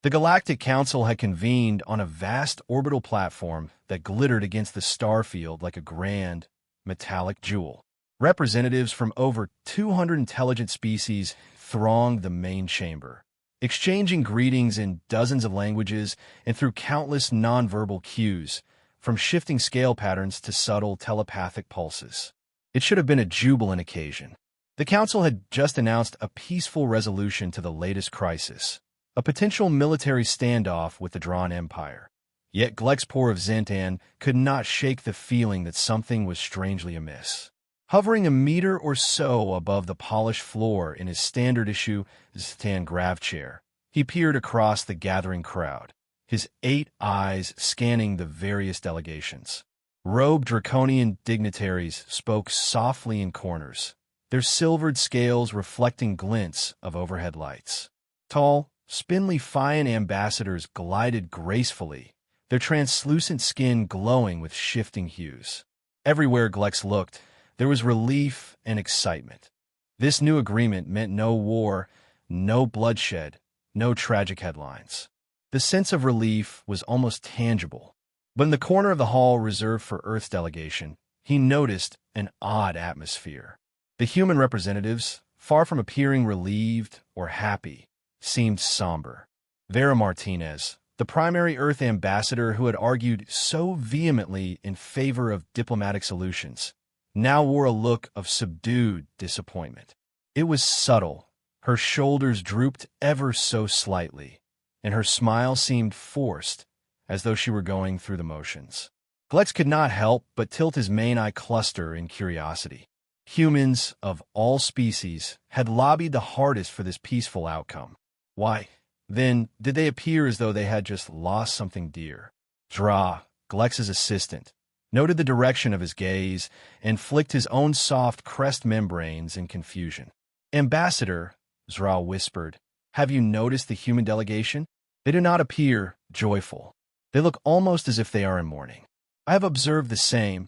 The Galactic Council had convened on a vast orbital platform that glittered against the star field like a grand, metallic jewel. Representatives from over 200 intelligent species thronged the main chamber, exchanging greetings in dozens of languages and through countless nonverbal cues, from shifting scale patterns to subtle telepathic pulses. It should have been a jubilant occasion. The Council had just announced a peaceful resolution to the latest crisis, a potential military standoff with the Drawn Empire. Yet Glexpor of Zentan could not shake the feeling that something was strangely amiss. Hovering a meter or so above the polished floor in his standard-issue Zentan grav chair, he peered across the gathering crowd, his 8 eyes scanning the various delegations. Robed draconian dignitaries spoke softly in corners, their silvered scales reflecting glints of overhead lights. Tall, spindly Fian ambassadors glided gracefully, their translucent skin glowing with shifting hues. Everywhere Glex looked, there was relief and excitement. This new agreement meant no war, no bloodshed, no tragic headlines. The sense of relief was almost tangible. But in the corner of the hall reserved for Earth's delegation, he noticed an odd atmosphere. The human representatives, far from appearing relieved or happy, seemed somber. Vera Martinez, the primary Earth ambassador who had argued so vehemently in favor of diplomatic solutions, now wore a look of subdued disappointment. It was subtle. Her shoulders drooped ever so slightly, and her smile seemed forced, as though she were going through the motions. Glex could not help but tilt his main eye cluster in curiosity. Humans of all species had lobbied the hardest for this peaceful outcome. Why, then, did they appear as though they had just lost something dear? Dra, Glex's assistant, noted the direction of his gaze and flicked his own soft crest membranes in confusion. Ambassador, Zra whispered, have you noticed the human delegation? They do not appear joyful. They look almost as if they are in mourning. I have observed the same,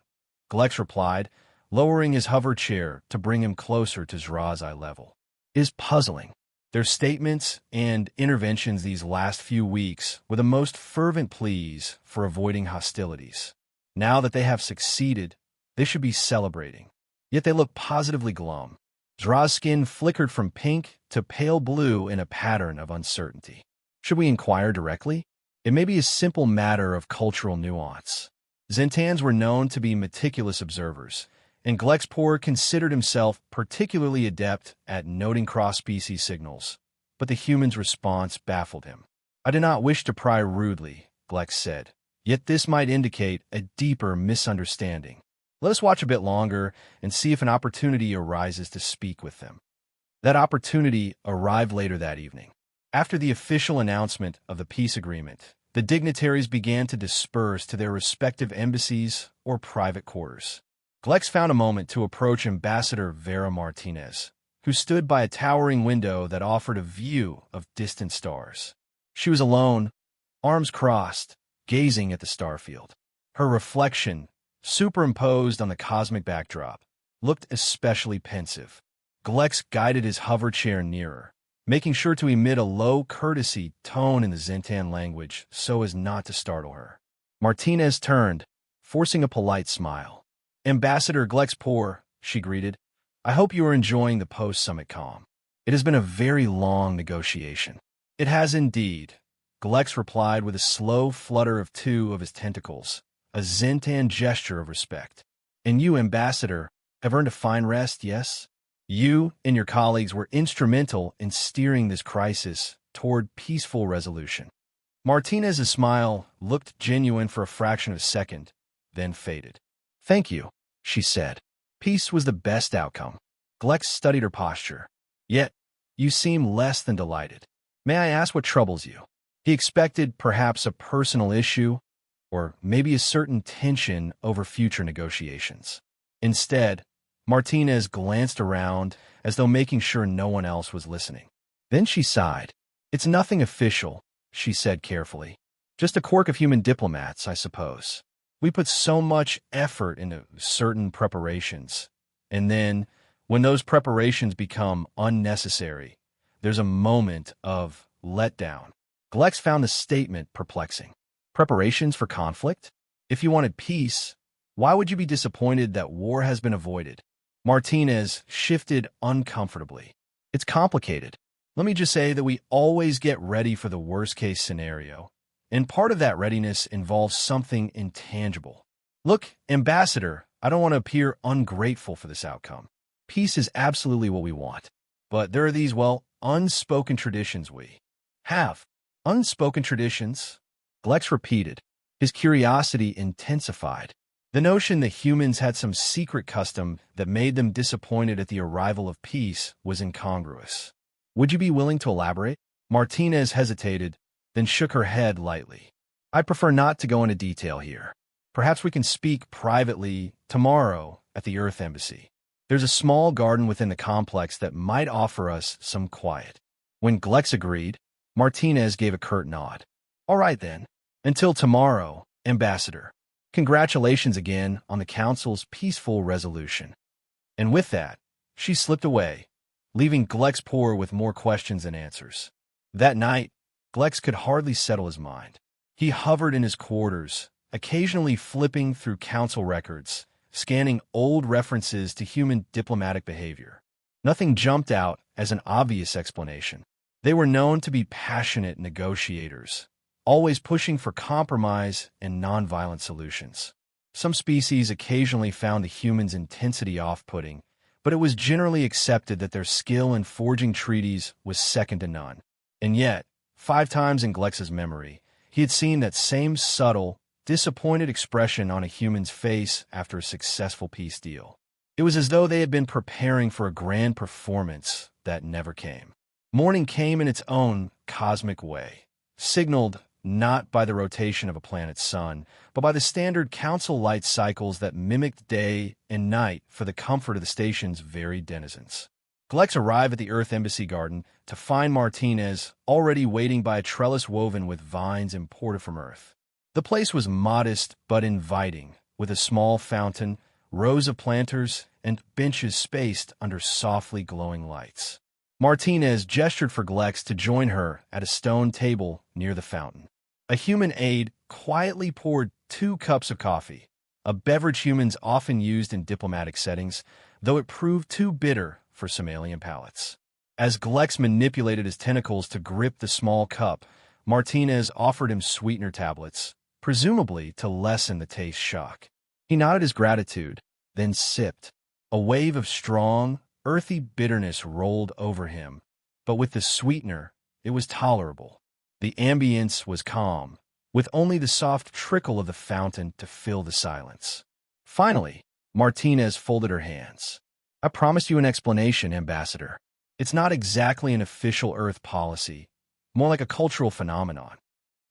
Glex replied, lowering his hover chair to bring him closer to Zra's eye level. It is puzzling. Their statements and interventions these last few weeks were the most fervent pleas for avoiding hostilities. Now that they have succeeded, they should be celebrating. Yet they look positively glum. Zra's skin flickered from pink to pale blue in a pattern of uncertainty. Should we inquire directly? It may be a simple matter of cultural nuance. Zentans were known to be meticulous observers, and Glexpor considered himself particularly adept at noting cross-species signals, but the human's response baffled him. I do not wish to pry rudely, Glex said, yet this might indicate a deeper misunderstanding. Let us watch a bit longer and see if an opportunity arises to speak with them. That opportunity arrived later that evening. After the official announcement of the peace agreement, the dignitaries began to disperse to their respective embassies or private quarters. Glex found a moment to approach Ambassador Vera Martinez, who stood by a towering window that offered a view of distant stars. She was alone, arms crossed, gazing at the starfield. Her reflection, superimposed on the cosmic backdrop, looked especially pensive. Glex guided his hover chair nearer, making sure to emit a low courtesy tone in the Zentan language so as not to startle her. Martinez turned, forcing a polite smile. Ambassador Glexpor, she greeted, I hope you are enjoying the post-summit calm. It has been a very long negotiation. It has indeed, Glex replied with a slow flutter of 2 of his tentacles, a Zentan gesture of respect. And you, Ambassador, have earned a fine rest, yes? You and your colleagues were instrumental in steering this crisis toward peaceful resolution. Martinez's smile looked genuine for a fraction of a second, then faded. Thank you, she said. Peace was the best outcome. Glex studied her posture. Yet, you seem less than delighted. May I ask what troubles you? He expected perhaps a personal issue, or maybe a certain tension over future negotiations. Instead, Martinez glanced around as though making sure no one else was listening. Then she sighed. It's nothing official, she said carefully. Just a quirk of human diplomats, I suppose. We put so much effort into certain preparations, and then, when those preparations become unnecessary, there's a moment of letdown. Glex found the statement perplexing. Preparations for conflict? If you wanted peace, why would you be disappointed that war has been avoided? Martinez shifted uncomfortably. It's complicated. Let me just say that we always get ready for the worst-case scenario, and part of that readiness involves something intangible. Look, Ambassador, I don't want to appear ungrateful for this outcome. Peace is absolutely what we want. But there are these, well, unspoken traditions we have. Unspoken traditions? Glex repeated. His curiosity intensified. The notion that humans had some secret custom that made them disappointed at the arrival of peace was incongruous. Would you be willing to elaborate? Martinez hesitated, then shook her head lightly. I'd prefer not to go into detail here. Perhaps we can speak privately tomorrow at the Earth Embassy. There's a small garden within the complex that might offer us some quiet. When Glex agreed, Martinez gave a curt nod. All right then. Until tomorrow, Ambassador. Congratulations again on the Council's peaceful resolution. And with that, she slipped away, leaving Glex poor with more questions than answers. That night, Glex could hardly settle his mind. He hovered in his quarters, occasionally flipping through council records, scanning old references to human diplomatic behavior. Nothing jumped out as an obvious explanation. They were known to be passionate negotiators, always pushing for compromise and nonviolent solutions. Some species occasionally found the humans' intensity off-putting, but it was generally accepted that their skill in forging treaties was second to none. And yet, 5 times in Glex's memory, he had seen that same subtle, disappointed expression on a human's face after a successful peace deal. It was as though they had been preparing for a grand performance that never came. Morning came in its own cosmic way, signaled not by the rotation of a planet's sun, but by the standard council light cycles that mimicked day and night for the comfort of the station's varied denizens. Glex arrived at the Earth Embassy garden to find Martinez already waiting by a trellis woven with vines imported from Earth. The place was modest but inviting, with a small fountain, rows of planters, and benches spaced under softly glowing lights. Martinez gestured for Glex to join her at a stone table near the fountain. A human aide quietly poured 2 cups of coffee, a beverage humans often used in diplomatic settings, though it proved too bitter for some alien palates. As Glex manipulated his tentacles to grip the small cup, Martinez offered him sweetener tablets, presumably to lessen the taste shock. He nodded his gratitude, then sipped. A wave of strong, earthy bitterness rolled over him, but with the sweetener, it was tolerable. The ambience was calm, with only the soft trickle of the fountain to fill the silence. Finally, Martinez folded her hands. I promised you an explanation, Ambassador. It's not exactly an official Earth policy, more like a cultural phenomenon.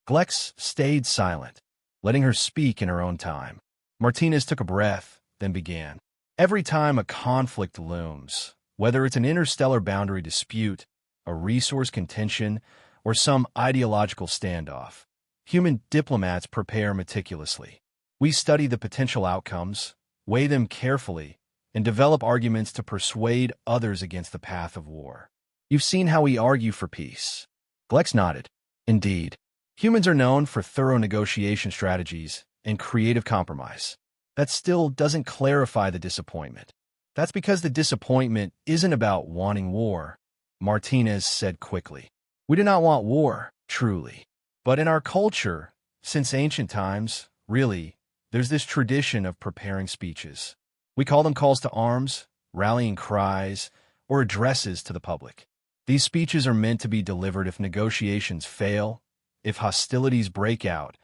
Glex stayed silent, letting her speak in her own time. Martinez took a breath, then began. Every time a conflict looms, whether it's an interstellar boundary dispute, a resource contention, or some ideological standoff, human diplomats prepare meticulously. We study the potential outcomes, weigh them carefully, and develop arguments to persuade others against the path of war. You've seen how we argue for peace. Glex nodded. Indeed, humans are known for thorough negotiation strategies and creative compromise. That still doesn't clarify the disappointment. That's because the disappointment isn't about wanting war, Martinez said quickly. We do not want war, truly. But in our culture, since ancient times, really, there's this tradition of preparing speeches. We call them calls to arms, rallying cries, or addresses to the public. These speeches are meant to be delivered if negotiations fail, if hostilities break out,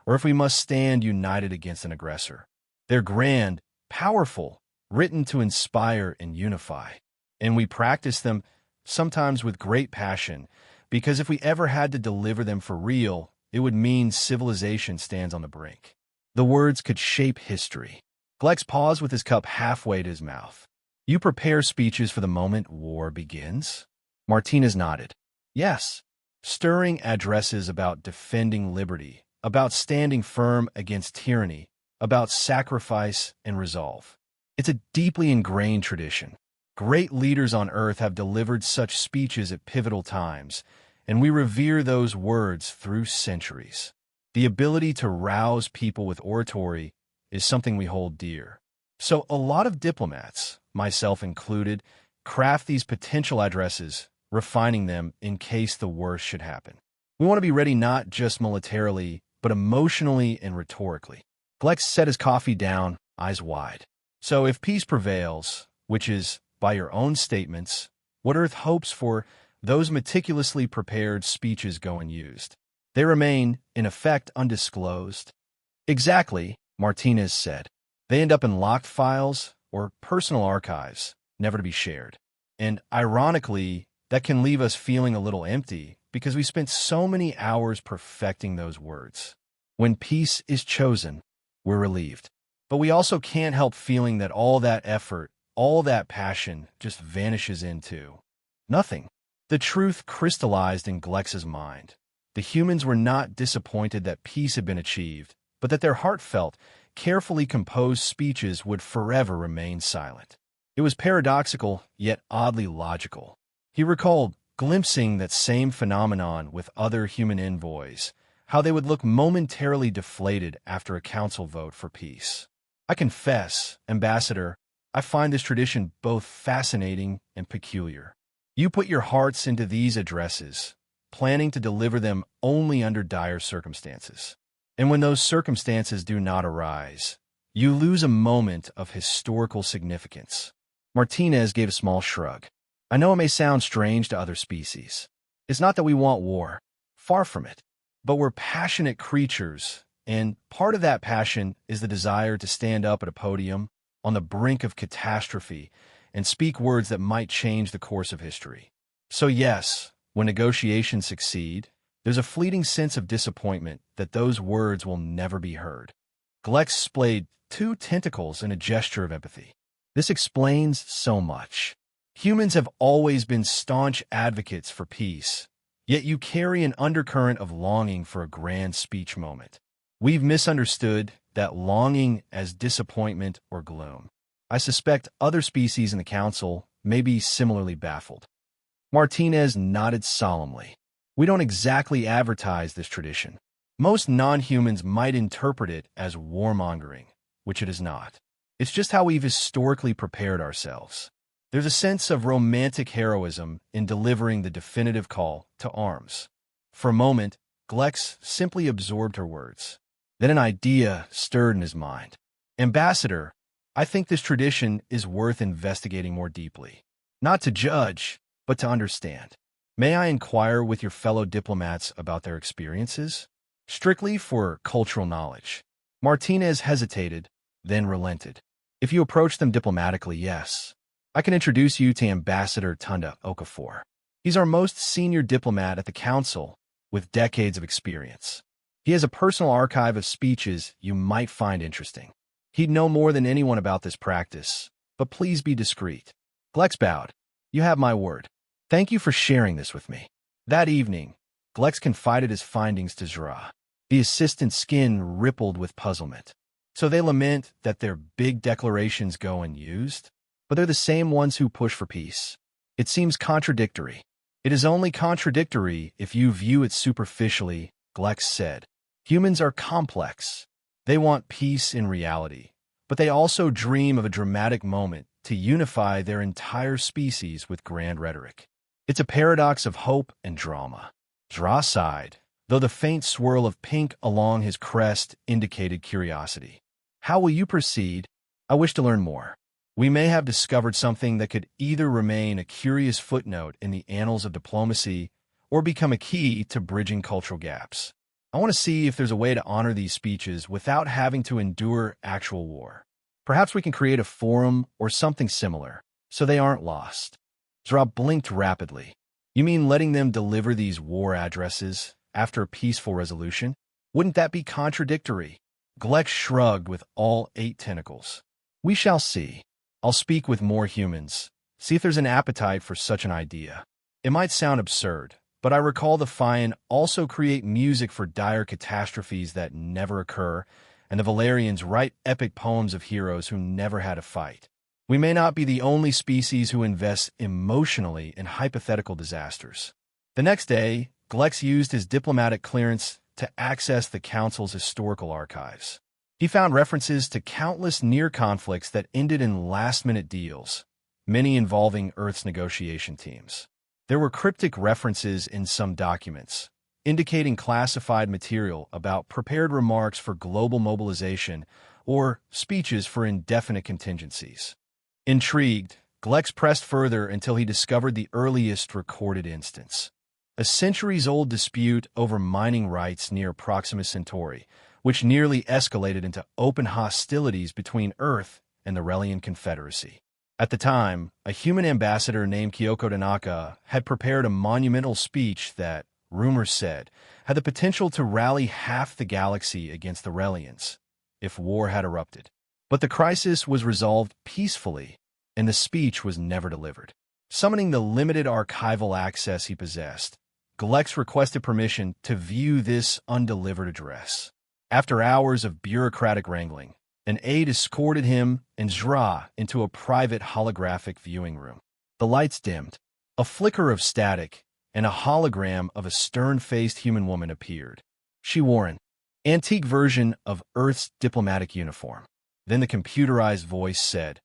or if we must stand united against an aggressor. They're grand, powerful, written to inspire and unify. And we practice them, sometimes with great passion, because if we ever had to deliver them for real, it would mean civilization stands on the brink. The words could shape history. Glex paused with his cup halfway to his mouth. You prepare speeches for the moment war begins? Martinez nodded. Yes. Stirring addresses about defending liberty, about standing firm against tyranny, about sacrifice and resolve. It's a deeply ingrained tradition. Great leaders on Earth have delivered such speeches at pivotal times, and we revere those words through centuries. The ability to rouse people with oratory is something we hold dear. So a lot of diplomats, myself included, craft these potential addresses, refining them in case the worst should happen. We want to be ready not just militarily, but emotionally and rhetorically. Glex set his coffee down, eyes wide. So if peace prevails, which is, by your own statements, what Earth hopes for, those meticulously prepared speeches go unused. They remain, in effect, undisclosed. Exactly, Martinez said. They end up in locked files or personal archives, never to be shared. And ironically, that can leave us feeling a little empty because we spent so many hours perfecting those words. When peace is chosen, we're relieved. But we also can't help feeling that all that effort, all that passion just vanishes into nothing. The truth crystallized in Glex's mind. The humans were not disappointed that peace had been achieved, but that their heartfelt, carefully composed speeches would forever remain silent. It was paradoxical, yet oddly logical. He recalled glimpsing that same phenomenon with other human envoys, how they would look momentarily deflated after a council vote for peace. I confess, Ambassador, I find this tradition both fascinating and peculiar. You put your hearts into these addresses, planning to deliver them only under dire circumstances. And when those circumstances do not arise, you lose a moment of historical significance. Martinez gave a small shrug. I know it may sound strange to other species. It's not that we want war. Far from it. But we're passionate creatures, and part of that passion is the desire to stand up at a podium on the brink of catastrophe and speak words that might change the course of history. So yes, when negotiations succeed, there's a fleeting sense of disappointment that those words will never be heard. Glex splayed 2 tentacles in a gesture of empathy. This explains so much. Humans have always been staunch advocates for peace, yet you carry an undercurrent of longing for a grand speech moment. We've misunderstood that longing as disappointment or gloom. I suspect other species in the Council may be similarly baffled. Martinez nodded solemnly. We don't exactly advertise this tradition. Most non-humans might interpret it as warmongering, which it is not. It's just how we've historically prepared ourselves. There's a sense of romantic heroism in delivering the definitive call to arms. For a moment, Glex simply absorbed her words. Then an idea stirred in his mind. Ambassador, I think this tradition is worth investigating more deeply. Not to judge, but to understand. May I inquire with your fellow diplomats about their experiences? Strictly for cultural knowledge. Martinez hesitated, then relented. If you approach them diplomatically, yes. I can introduce you to Ambassador Tunda Okafor. He's our most senior diplomat at the Council, with decades of experience. He has a personal archive of speeches you might find interesting. He'd know more than anyone about this practice, but please be discreet. Glex bowed. You have my word. Thank you for sharing this with me. That evening, Glex confided his findings to Zra. The assistant's skin rippled with puzzlement. So they lament that their big declarations go unused? But they're the same ones who push for peace. It seems contradictory. It is only contradictory if you view it superficially, Glex said. Humans are complex. They want peace in reality, but they also dream of a dramatic moment to unify their entire species with grand rhetoric. It's a paradox of hope and drama. Zra sighed, though the faint swirl of pink along his crest indicated curiosity. How will you proceed? I wish to learn more. We may have discovered something that could either remain a curious footnote in the annals of diplomacy or become a key to bridging cultural gaps. I want to see if there's a way to honor these speeches without having to endure actual war. Perhaps we can create a forum or something similar, so they aren't lost. Zra blinked rapidly. You mean letting them deliver these war addresses after a peaceful resolution? Wouldn't that be contradictory? Glex shrugged with all 8 tentacles. We shall see. I'll speak with more humans, see if there's an appetite for such an idea. It might sound absurd, but I recall the Fian also create music for dire catastrophes that never occur, and the Valerians write epic poems of heroes who never had a fight. We may not be the only species who invests emotionally in hypothetical disasters. The next day, Glex used his diplomatic clearance to access the Council's historical archives. He found references to countless near conflicts that ended in last-minute deals, many involving Earth's negotiation teams. There were cryptic references in some documents, indicating classified material about prepared remarks for global mobilization or speeches for indefinite contingencies. Intrigued, Glex pressed further until he discovered the earliest recorded instance. A centuries-old dispute over mining rights near Proxima Centauri, which nearly escalated into open hostilities between Earth and the Relian Confederacy. At the time, a human ambassador named Kyoko Tanaka had prepared a monumental speech that, rumors said, had the potential to rally half the galaxy against the Relians if war had erupted. But the crisis was resolved peacefully, and the speech was never delivered. Summoning the limited archival access he possessed, Glex requested permission to view this undelivered address. After hours of bureaucratic wrangling, an aide escorted him and Zra into a private holographic viewing room. The lights dimmed. A flicker of static and a hologram of a stern-faced human woman appeared. She wore an antique version of Earth's diplomatic uniform. Then the computerized voice said,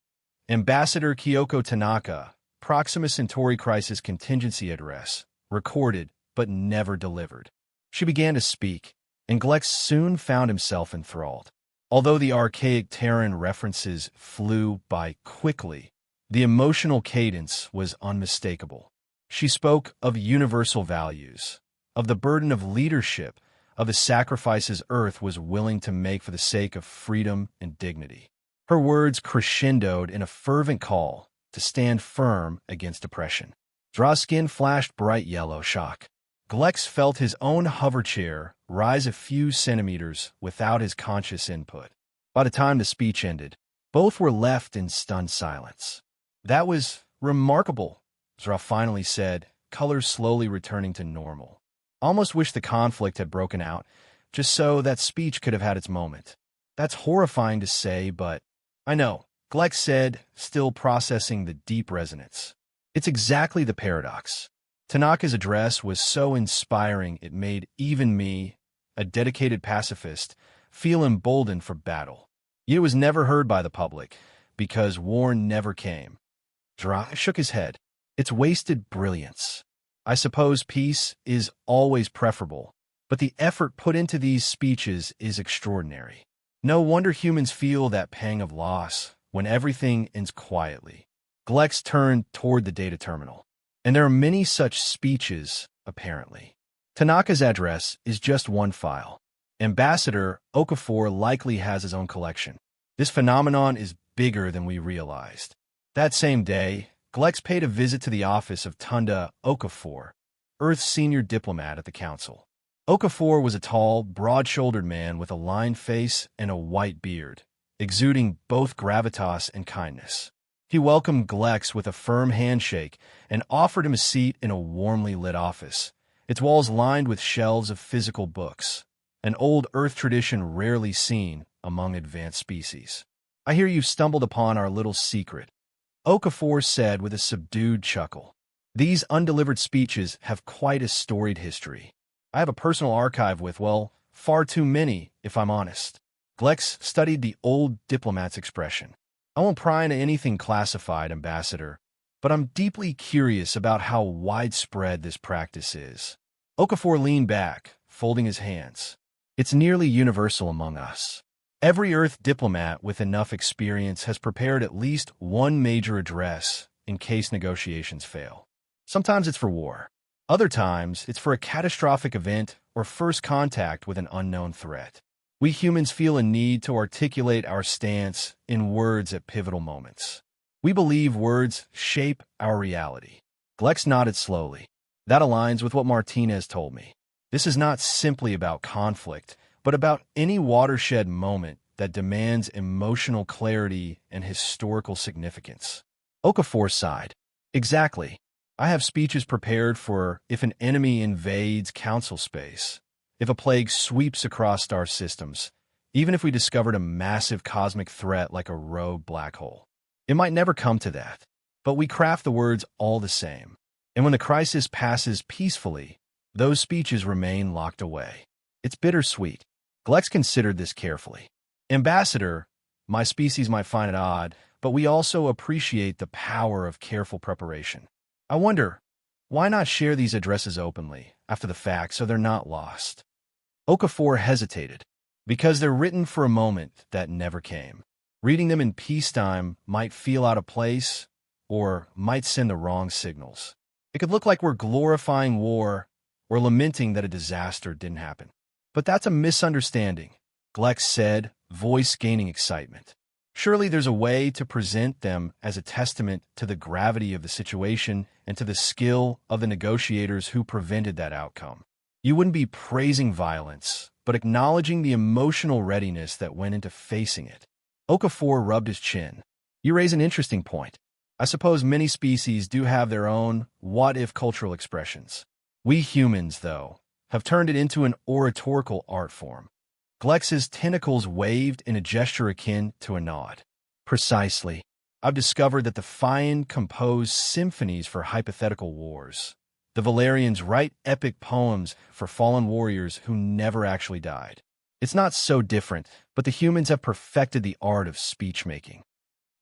"Ambassador Kyoko Tanaka, Proxima Centauri Crisis Contingency Address, recorded but never delivered." She began to speak, and Glex soon found himself enthralled. Although the archaic Terran references flew by quickly, the emotional cadence was unmistakable. She spoke of universal values, of the burden of leadership, of the sacrifices Earth was willing to make for the sake of freedom and dignity. Her words crescendoed in a fervent call to stand firm against oppression. Zra's skin flashed bright yellow shock. Glex felt his own hoverchair rise a few centimeters without his conscious input. By the time the speech ended, both were left in stunned silence. "That was remarkable," Zra finally said, color slowly returning to normal. "Almost wish the conflict had broken out, just so that speech could have had its moment." "That's horrifying to say, but—" "I know," Glex said, still processing the deep resonance. "It's exactly the paradox. Tanaka's address was so inspiring it made even me, a dedicated pacifist, feel emboldened for battle. Yet it was never heard by the public, because war never came." Zra shook his head. "It's wasted brilliance. I suppose peace is always preferable, but the effort put into these speeches is extraordinary. No wonder humans feel that pang of loss when everything ends quietly." Glex turned toward the data terminal. "And there are many such speeches, apparently. Tanaka's address is just one file. Ambassador Okafor likely has his own collection. This phenomenon is bigger than we realized." That same day, Glex paid a visit to the office of Tunda Okafor, Earth's senior diplomat at the Council. Okafor was a tall, broad-shouldered man with a lined face and a white beard, exuding both gravitas and kindness. He welcomed Glex with a firm handshake and offered him a seat in a warmly lit office, its walls lined with shelves of physical books, an old Earth tradition rarely seen among advanced species. "I hear you've stumbled upon our little secret," Okafor said with a subdued chuckle. "These undelivered speeches have quite a storied history. I have a personal archive with, well, far too many, if I'm honest." Glex studied the old diplomat's expression. "I won't pry into anything classified, Ambassador, but I'm deeply curious about how widespread this practice is." Okafor leaned back, folding his hands. "It's nearly universal among us. Every Earth diplomat with enough experience has prepared at least one major address in case negotiations fail. Sometimes it's for war. Other times, it's for a catastrophic event or first contact with an unknown threat. We humans feel a need to articulate our stance in words at pivotal moments. We believe words shape our reality." Glex nodded slowly. "That aligns with what Martinez told me. This is not simply about conflict, but about any watershed moment that demands emotional clarity and historical significance." Okafor sighed. "Exactly. I have speeches prepared for if an enemy invades council space, if a plague sweeps across star systems, even if we discovered a massive cosmic threat like a rogue black hole. It might never come to that, but we craft the words all the same. And when the crisis passes peacefully, those speeches remain locked away. It's bittersweet. Glex considered this carefully. Ambassador, my species might find it odd, but we also appreciate the power of careful preparation. I wonder, why not share these addresses openly, after the fact, so they're not lost? Okafor hesitated, because they're written for a moment that never came. Reading them in peacetime might feel out of place, or might send the wrong signals. It could look like we're glorifying war or lamenting that a disaster didn't happen. But that's a misunderstanding, Glex said, voice gaining excitement. Surely there's a way to present them as a testament to the gravity of the situation and to the skill of the negotiators who prevented that outcome. You wouldn't be praising violence, but acknowledging the emotional readiness that went into facing it. Okafor rubbed his chin. You raise an interesting point. I suppose many species do have their own what-if cultural expressions. We humans, though, have turned it into an oratorical art form. Glex's tentacles waved in a gesture akin to a nod. Precisely. I've discovered that the Fian compose symphonies for hypothetical wars. The Valerians write epic poems for fallen warriors who never actually died. It's not so different, but the humans have perfected the art of speech-making.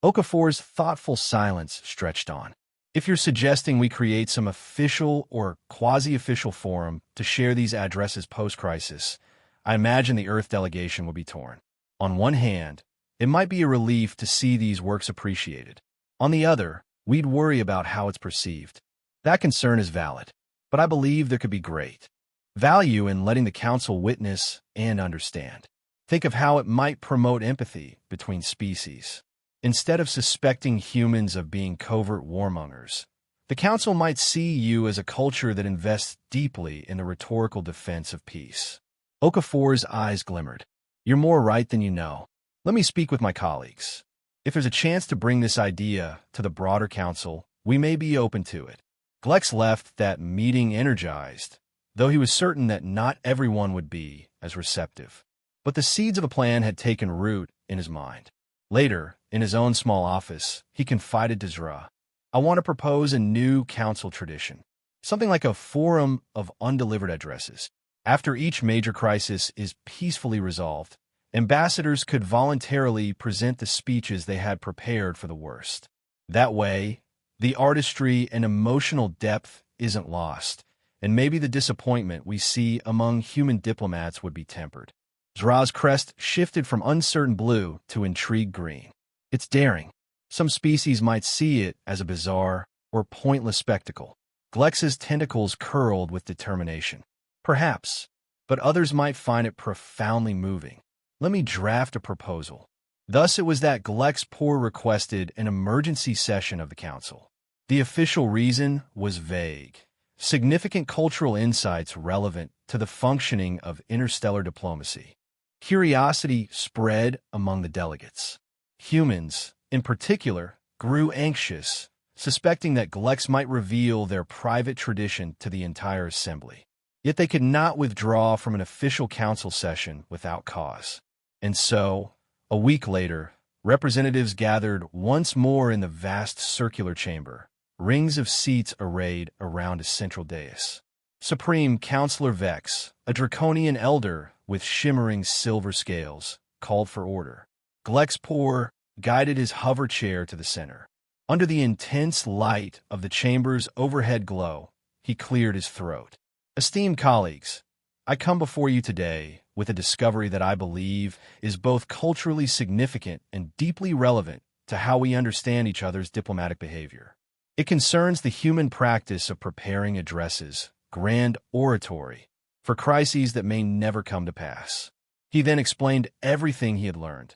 Okafor's thoughtful silence stretched on. If you're suggesting we create some official or quasi-official forum to share these addresses post-crisis, I imagine the Earth delegation will be torn. On one hand, it might be a relief to see these works appreciated. On the other, we'd worry about how it's perceived. That concern is valid, but I believe there could be great value in letting the Council witness and understand. Think of how it might promote empathy between species. Instead of suspecting humans of being covert warmongers, the Council might see you as a culture that invests deeply in the rhetorical defense of peace. Okafor's eyes glimmered. You're more right than you know. Let me speak with my colleagues. If there's a chance to bring this idea to the broader Council, we may be open to it. Glex left that meeting energized, though he was certain that not everyone would be as receptive. But the seeds of a plan had taken root in his mind. Later, in his own small office, he confided to Zra, I want to propose a new council tradition, something like a forum of undelivered addresses. After each major crisis is peacefully resolved, ambassadors could voluntarily present the speeches they had prepared for the worst. That way, the artistry and emotional depth isn't lost, and maybe the disappointment we see among human diplomats would be tempered. Zra's crest shifted from uncertain blue to intrigued green. It's daring. Some species might see it as a bizarre or pointless spectacle. Glex's tentacles curled with determination. Perhaps, but others might find it profoundly moving. Let me draft a proposal. Thus it was that Glexpor requested an emergency session of the Council. The official reason was vague. Significant cultural insights relevant to the functioning of interstellar diplomacy. Curiosity spread among the delegates. Humans, in particular, grew anxious, suspecting that Glex might reveal their private tradition to the entire assembly. Yet they could not withdraw from an official council session without cause. And so, a week later, representatives gathered once more in the vast circular chamber, rings of seats arrayed around a central dais. Supreme Counselor Vex, a draconian elder with shimmering silver scales, called for order. Glexpor guided his hover chair to the center. Under the intense light of the chamber's overhead glow, he cleared his throat. Esteemed colleagues, I come before you today with a discovery that I believe is both culturally significant and deeply relevant to how we understand each other's diplomatic behavior. It concerns the human practice of preparing addresses, grand oratory, for crises that may never come to pass. He then explained everything he had learned,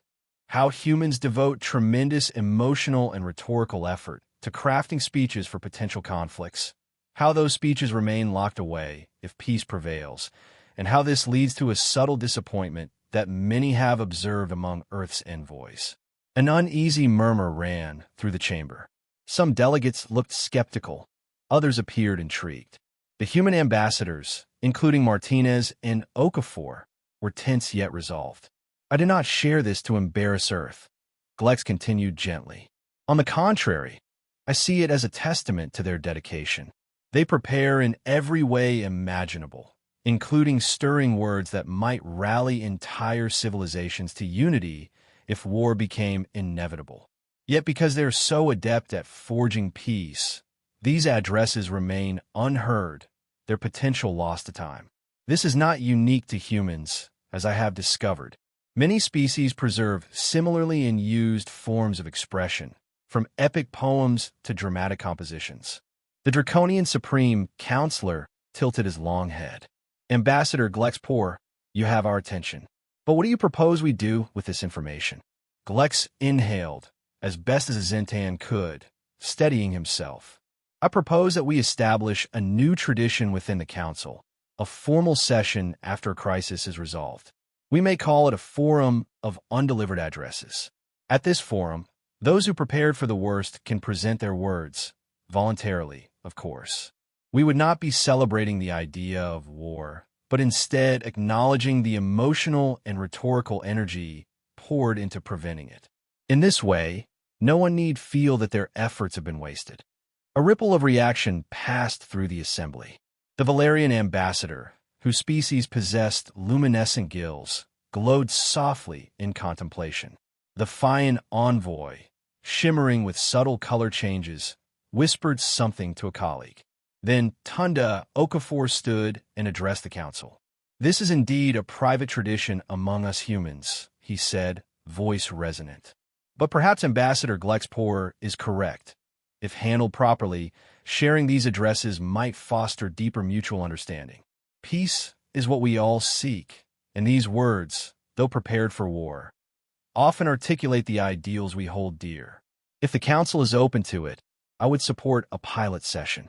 how humans devote tremendous emotional and rhetorical effort to crafting speeches for potential conflicts, how those speeches remain locked away if peace prevails, and how this leads to a subtle disappointment that many have observed among Earth's envoys. An uneasy murmur ran through the chamber. Some delegates looked skeptical, others appeared intrigued. The human ambassadors, including Martinez and Okafor, were tense yet resolved. I did not share this to embarrass Earth, Glex continued gently. On the contrary, I see it as a testament to their dedication. They prepare in every way imaginable, including stirring words that might rally entire civilizations to unity if war became inevitable. Yet because they're so adept at forging peace, these addresses remain unheard, their potential lost to time. This is not unique to humans, as I have discovered. Many species preserve similarly used forms of expression, from epic poems to dramatic compositions. The draconian supreme counselor tilted his long head. Ambassador Glexpor, you have our attention. But what do you propose we do with this information? Glex inhaled, as best as a Zentan could, steadying himself. I propose that we establish a new tradition within the council, a formal session after a crisis is resolved. We may call it a forum of undelivered addresses. At this forum, those who prepared for the worst can present their words, voluntarily, of course. We would not be celebrating the idea of war, but instead acknowledging the emotional and rhetorical energy poured into preventing it. In this way, no one need feel that their efforts have been wasted. A ripple of reaction passed through the assembly. The Valerian ambassador, whose species possessed luminescent gills, glowed softly in contemplation. The Fian envoy, shimmering with subtle color changes, whispered something to a colleague. Then Tunda Okafor stood and addressed the council. This is indeed a private tradition among us humans, he said, voice resonant. But perhaps Ambassador Glexpor is correct. If handled properly, sharing these addresses might foster deeper mutual understanding. Peace is what we all seek, and these words, though prepared for war, often articulate the ideals we hold dear. If the council is open to it, I would support a pilot session.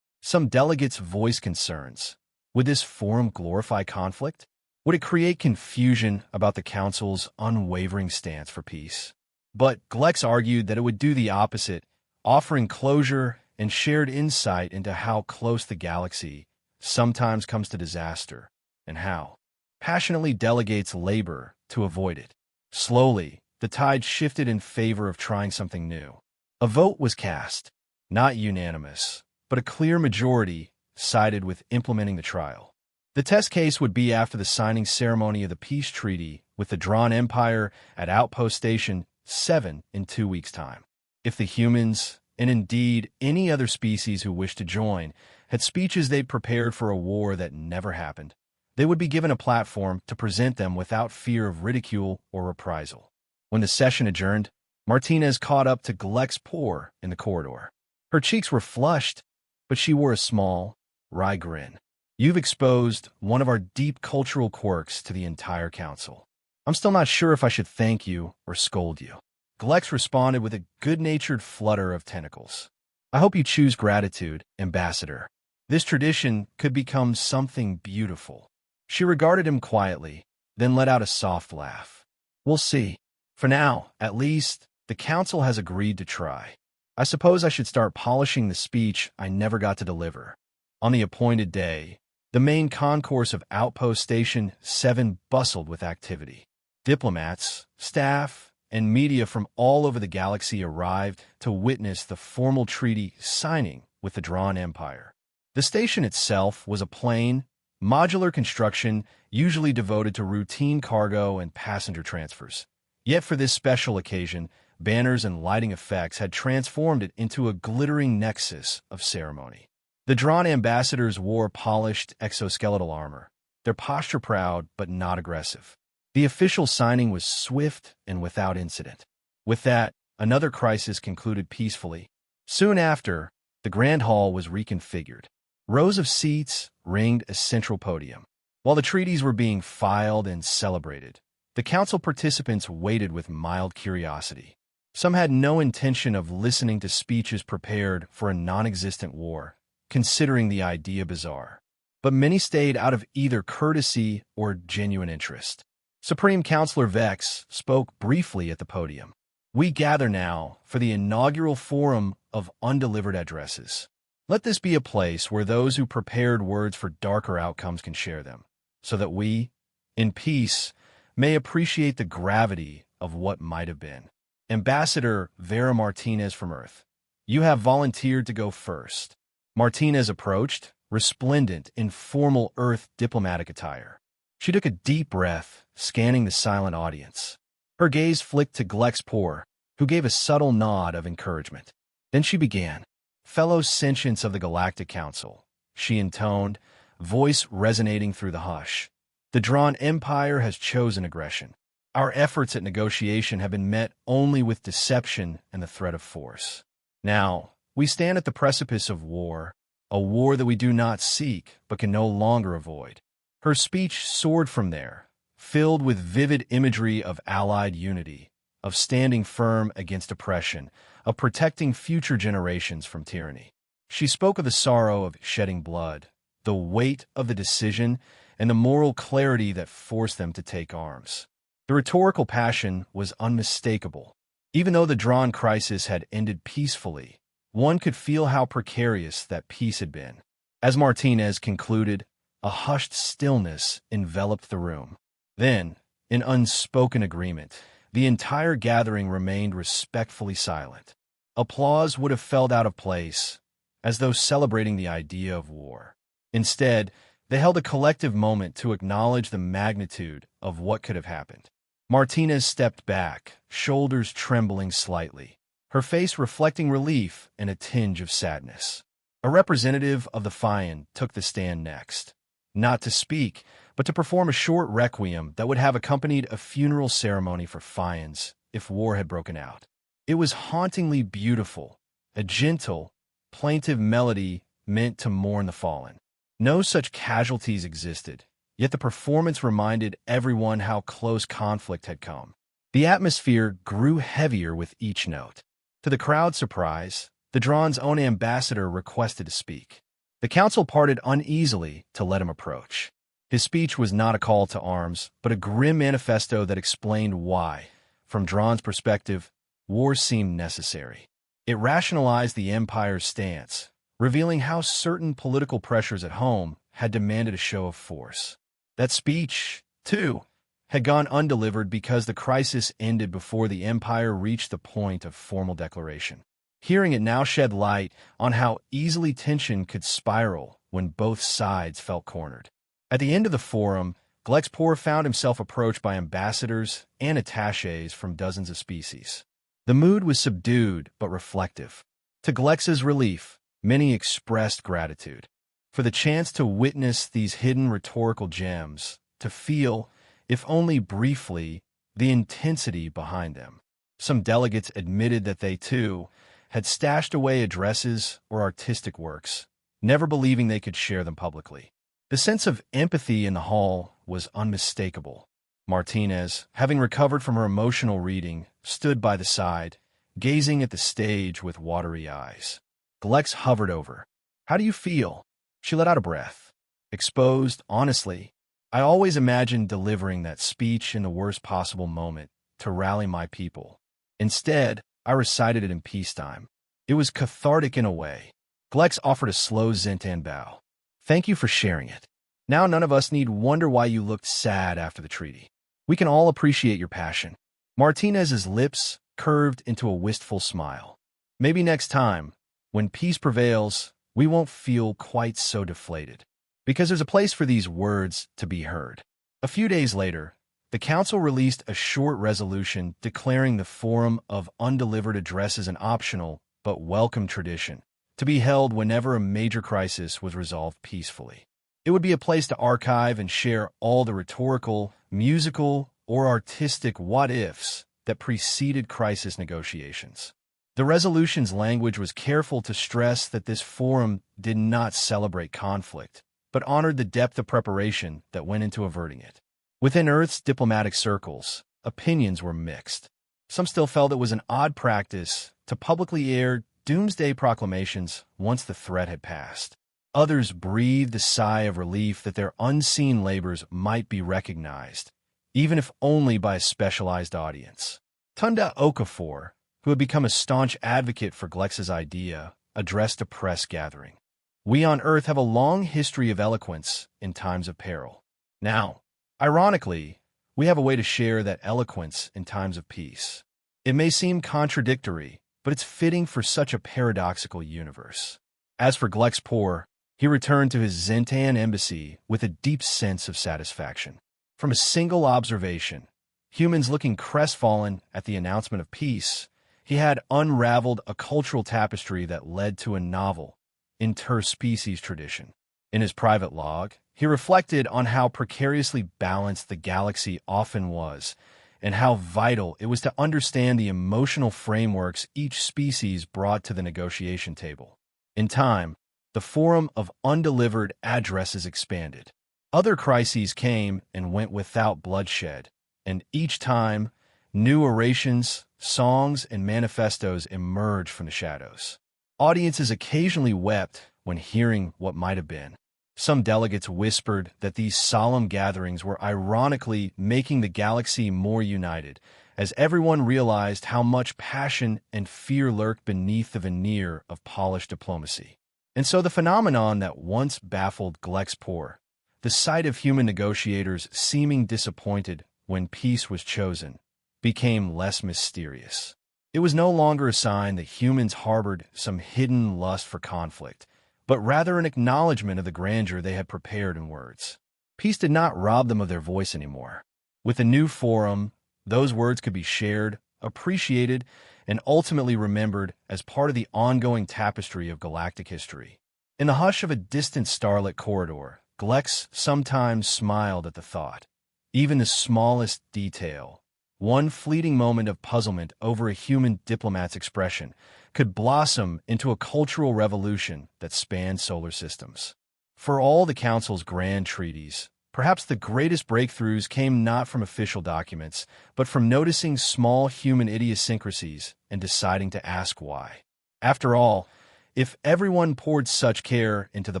Some delegates voiced concerns. Would this forum glorify conflict? Would it create confusion about the council's unwavering stance for peace? But Glex argued that it would do the opposite, offering closure and shared insight into how close the galaxy sometimes comes to disaster, and how passionately delegates labor to avoid it. Slowly, the tide shifted in favor of trying something new. A vote was cast, not unanimous, but a clear majority sided with implementing the trial. The test case would be after the signing ceremony of the peace treaty with the Drawn Empire at Outpost Station 7 in 2 weeks' time. If the humans, and indeed any other species who wished to join, had speeches they'd prepared for a war that never happened, they would be given a platform to present them without fear of ridicule or reprisal. When the session adjourned, Martinez caught up to Glexpor in the corridor. Her cheeks were flushed, but she wore a small, wry grin. You've exposed one of our deep cultural quirks to the entire council. I'm still not sure if I should thank you or scold you. Glex responded with a good-natured flutter of tentacles. I hope you choose gratitude, Ambassador. This tradition could become something beautiful. She regarded him quietly, then let out a soft laugh. We'll see. For now, at least, the council has agreed to try. I suppose I should start polishing the speech I never got to deliver. On the appointed day, the main concourse of Outpost Station 7 bustled with activity. Diplomats, staff, and media from all over the galaxy arrived to witness the formal treaty signing with the Drawn Empire. The station itself was a plain, modular construction usually devoted to routine cargo and passenger transfers. Yet for this special occasion, banners and lighting effects had transformed it into a glittering nexus of ceremony. The Drawn ambassadors wore polished exoskeletal armor, their posture proud but not aggressive. The official signing was swift and without incident. With that, another crisis concluded peacefully. Soon after, the Grand Hall was reconfigured. Rows of seats ringed a central podium. While the treaties were being filed and celebrated, the council participants waited with mild curiosity. Some had no intention of listening to speeches prepared for a non-existent war, considering the idea bizarre. But many stayed out of either courtesy or genuine interest. Supreme Counselor Vex spoke briefly at the podium. We gather now for the inaugural forum of undelivered addresses. Let this be a place where those who prepared words for darker outcomes can share them, so that we, in peace, may appreciate the gravity of what might have been. Ambassador Vera Martinez from Earth, you have volunteered to go first. Martinez approached, resplendent in formal Earth diplomatic attire. She took a deep breath, scanning the silent audience. Her gaze flicked to Glexpor, who gave a subtle nod of encouragement. Then she began. "Fellow sentients of the Galactic Council," she intoned, voice resonating through the hush. "The Drawn Empire has chosen aggression. Our efforts at negotiation have been met only with deception and the threat of force. Now, we stand at the precipice of war, a war that we do not seek but can no longer avoid." Her speech soared from there, filled with vivid imagery of allied unity, of standing firm against oppression, of protecting future generations from tyranny. She spoke of the sorrow of shedding blood, the weight of the decision, and the moral clarity that forced them to take arms. The rhetorical passion was unmistakable. Even though the drawn crisis had ended peacefully, one could feel how precarious that peace had been. As Martinez concluded, a hushed stillness enveloped the room. Then, in unspoken agreement, the entire gathering remained respectfully silent. Applause would have felt out of place, as though celebrating the idea of war. Instead, they held a collective moment to acknowledge the magnitude of what could have happened. Martinez stepped back, shoulders trembling slightly, her face reflecting relief and a tinge of sadness. A representative of the Fian took the stand next, not to speak, but to perform a short requiem that would have accompanied a funeral ceremony for Fians if war had broken out. It was hauntingly beautiful, a gentle, plaintive melody meant to mourn the fallen. No such casualties existed, yet the performance reminded everyone how close conflict had come. The atmosphere grew heavier with each note. To the crowd's surprise, the Drawn's own ambassador requested to speak. The council parted uneasily to let him approach. His speech was not a call to arms, but a grim manifesto that explained why, from Drawn's perspective, war seemed necessary. It rationalized the Empire's stance, revealing how certain political pressures at home had demanded a show of force. That speech, too, had gone undelivered because the crisis ended before the Empire reached the point of formal declaration. Hearing it now shed light on how easily tension could spiral when both sides felt cornered. At the end of the forum, Glexpor found himself approached by ambassadors and attachés from dozens of species. The mood was subdued but reflective. To Glex's relief, many expressed gratitude for the chance to witness these hidden rhetorical gems, to feel, if only briefly, the intensity behind them. Some delegates admitted that they, too, had stashed away addresses or artistic works, never believing they could share them publicly. The sense of empathy in the hall was unmistakable. Martinez, having recovered from her emotional reading, stood by the side, gazing at the stage with watery eyes. Glex hovered over. "How do you feel?" She let out a breath. "Exposed, honestly. I always imagined delivering that speech in the worst possible moment to rally my people. Instead, I recited it in peacetime. It was cathartic in a way." Glex offered a slow Zentan bow. "Thank you for sharing it. Now none of us need wonder why you looked sad after the treaty. We can all appreciate your passion." Martinez's lips curved into a wistful smile. "Maybe next time, when peace prevails, we won't feel quite so deflated. Because there's a place for these words to be heard." A few days later, the council released a short resolution declaring the Forum of Undelivered Addresses an optional but welcome tradition, to be held whenever a major crisis was resolved peacefully. It would be a place to archive and share all the rhetorical, musical, or artistic what-ifs that preceded crisis negotiations. The resolution's language was careful to stress that this forum did not celebrate conflict, but honored the depth of preparation that went into averting it. Within Earth's diplomatic circles, opinions were mixed. Some still felt it was an odd practice to publicly air doomsday proclamations once the threat had passed. Others breathed a sigh of relief that their unseen labors might be recognized, even if only by a specialized audience. Tunda Okafor, who had become a staunch advocate for Glex's idea, addressed a press gathering. "We on Earth have a long history of eloquence in times of peril. Now, ironically, we have a way to share that eloquence in times of peace. It may seem contradictory, but it's fitting for such a paradoxical universe. As for Glexpor, he returned to his Zentan embassy with a deep sense of satisfaction. From a single observation, humans looking crestfallen at the announcement of peace, he had unraveled a cultural tapestry that led to a novel, interspecies tradition. In his private log, he reflected on how precariously balanced the galaxy often was, and how vital it was to understand the emotional frameworks each species brought to the negotiation table. In time, the forum of undelivered addresses expanded. Other crises came and went without bloodshed, and each time, new orations, songs, and manifestos emerged from the shadows. Audiences occasionally wept when hearing what might have been. Some delegates whispered that these solemn gatherings were ironically making the galaxy more united, as everyone realized how much passion and fear lurked beneath the veneer of polished diplomacy. And so the phenomenon that once baffled Glexpor, the sight of human negotiators seeming disappointed when peace was chosen, became less mysterious. It was no longer a sign that humans harbored some hidden lust for conflict, but rather an acknowledgement of the grandeur they had prepared in words. Peace did not rob them of their voice anymore. With a new forum, those words could be shared, appreciated, and ultimately remembered as part of the ongoing tapestry of galactic history. In the hush of a distant starlit corridor, Glex sometimes smiled at the thought. Even the smallest detail, one fleeting moment of puzzlement over a human diplomat's expression, could blossom into a cultural revolution that spanned solar systems. For all the Council's grand treaties, perhaps the greatest breakthroughs came not from official documents, but from noticing small human idiosyncrasies and deciding to ask why. After all, if everyone poured such care into the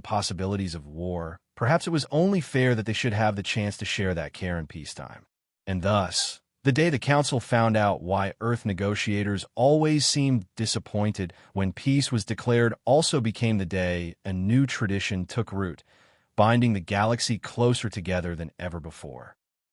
possibilities of war, perhaps it was only fair that they should have the chance to share that care in peacetime. And thus, the day the Council found out why Earth negotiators always seemed disappointed when peace was declared also became the day a new tradition took root, binding the galaxy closer together than ever before.